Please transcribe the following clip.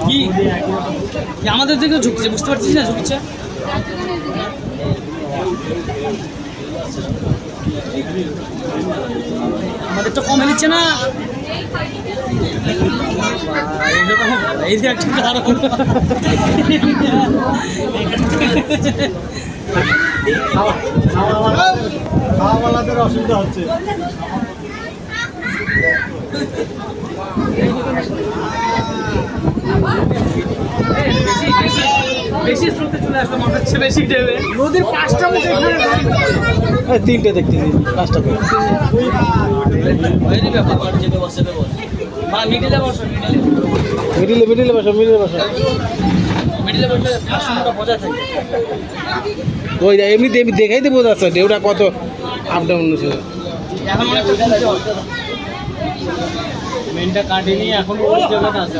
কি আমাদের দিকেও ঝুঁকছে, বুঝতে পারছিস না ঝুঁকছে। আমাদের তো কমে নিচ্ছে না। এই যে একটা কারণ খাওয়াওয়ালাদের অসুবিধা হচ্ছে। বেশি স্রোতে চলে আসলো, মনে হচ্ছে বেশি দেবে। নদীর পাঁচটা মুখ এখানে তিনটে দেখতেছি, পাঁচটা মিডিলে বসো, মিডিলে মিডিলে বসো, মিডিলে বসো। মিডিলে বসলে ভারসাম্যটা বজায় থাকে। ওই এমনিতে এমনি দেখাই দেবো যাচ্ছে ঢেউটা কত আপ ডাউন ছিল। এখন অনেকটা মেনটা কাটেনি, এখন ওই জায়গাটা আছে।